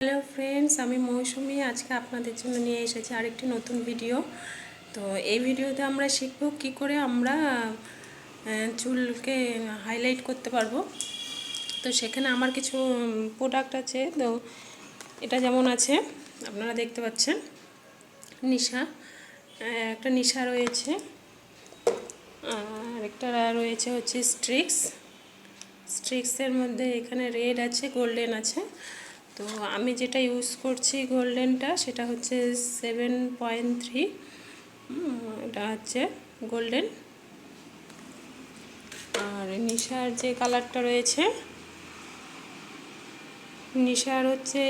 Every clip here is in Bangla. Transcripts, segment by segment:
হ্যালো ফ্রেন্ডস, আমি মৌসুমি। আজকে আপনাদের জন্য নিয়ে এসেছি আরেকটি নতুন ভিডিও। তো এই ভিডিওতে আমরা শিখব কি করে আমরা চুলকে হাইলাইট করতে পারবো। তো সেখানে আমার কিছু প্রোডাক্ট আছে। তো এটা যেমন আছে, আপনারা দেখতে পাচ্ছেন নিশা, একটা নিশা রয়েছে, আর একটা রয়েছে হচ্ছে স্ট্রিক্সের মধ্যে এখানে রেড আছে, গোল্ডেন আছে। তো আমি যেটা ইউজ করছি গোল্ডেনটা, সেটা হচ্ছে 7.3, এটা হচ্ছে গোল্ডেন। আর নিশার যে কালারটা রয়েছে, নিশার হচ্ছে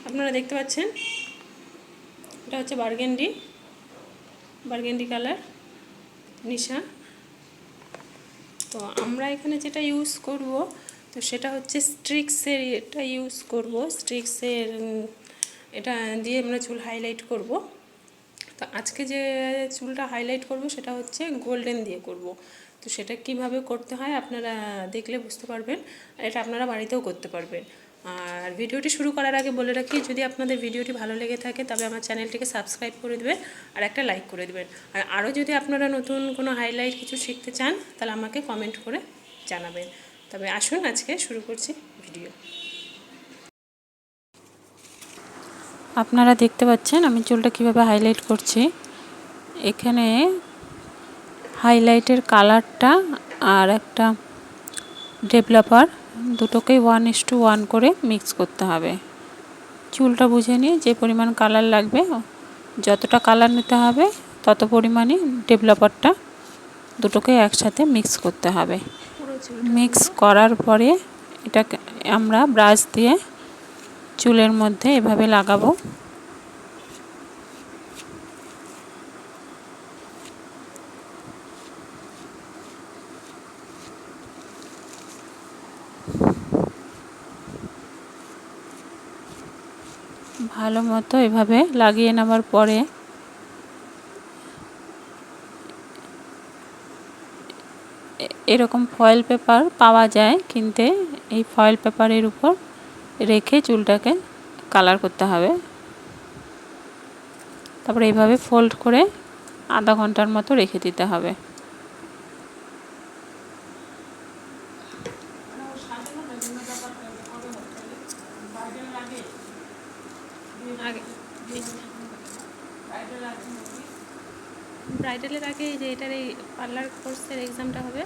আপনারা দেখতে পাচ্ছেন, এটা হচ্ছে বার্গেন্ডি কালার নিশা। তো আমরা এখানে যেটা ইউজ করব, তো সেটা হচ্ছে স্ট্রিক্সের এটা ইউজ করব। স্ট্রিক্সের এটা দিয়ে আমরা চুল হাইলাইট করব। তো আজকে যে চুলটা হাইলাইট করব সেটা হচ্ছে গোল্ডেন দিয়ে করব। তো সেটা কিভাবে করতে হয় আপনারা দেখলে বুঝতে পারবেন, আর এটা আপনারা বাড়িতেও করতে পারবেন। আর ভিডিওটি শুরু করার আগে বলে রাখি, যদি আপনাদের ভিডিওটি ভালো লেগে থাকে তবে আমার চ্যানেলটিকে সাবস্ক্রাইব করে দেবেন আর একটা লাইক করে দেবেন। আর আরও যদি আপনারা নতুন কোনো হাইলাইট কিছু শিখতে চান তাহলে আমাকে কমেন্ট করে জানাবেন। তবে আসুন আজকে শুরু করছি ভিডিও। আপনারা দেখতে পাচ্ছেন আমি চুলটা কিভাবে হাইলাইট করছি। এখানে হাইলাইটের কালারটা আর একটা ডেভেলপার দুটোকেই 1:1 করে মিক্স করতে হবে। চুলটা বুঝে নিয়ে যে পরিমাণ কালার লাগবে, যতটা কালার নিতে হবে তত পরিমাণই ডেভেলপারটা দুটোকে একসাথে মিক্স করতে হবে। মিক্স করার পরে এটাকে আমরা ব্রাশ দিয়ে চুলের মধ্যে এভাবে লাগাবো। ভালো মতো এভাবে লাগিয়ে নেওয়ার পরে এরকম ফয়েল পেপার পাওয়া যায় কিনতে, এই ফয়েল পেপারের উপর রেখে চুলটাকে কালার করতে হবে। তারপরে এইভাবে ফোল্ড করে আধা ঘন্টার মতো রেখে দিতে হবে। ব্রাইডালের আগে যে এটার এই পার্লার কোর্সের এক্সামটা হবে,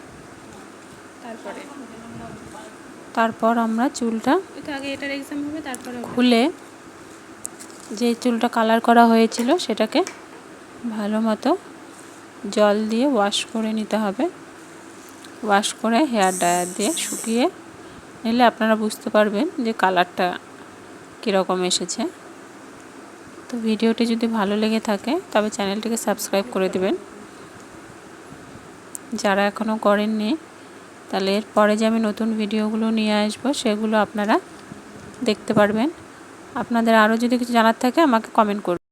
তারপর আমরা চুলটা আগে এটার এক্সাম হবে, তারপরে খুলে যে চুলটা কালার করা হয়েছিল সেটাকে ভালো মতো জল দিয়ে ওয়াশ করে নিতে হবে। ওয়াশ করে হেয়ার ড্রায়ার দিয়ে শুকিয়ে নিলে আপনারা বুঝতে পারবেন যে কালারটা কীরকম এসেছে। তো ভিডিওটি যদি ভালো লেগে থাকে তবে চ্যানেলটিকে সাবস্ক্রাইব করে দিবেন যারা এখনও করেননি। তাহলে এরপরে যে আমি নতুন ভিডিওগুলো নিয়ে আসবো সেগুলো আপনারা দেখতে পারবেন। আপনাদের আরও যদি কিছু জানার থাকে আমাকে কমেন্ট করবেন।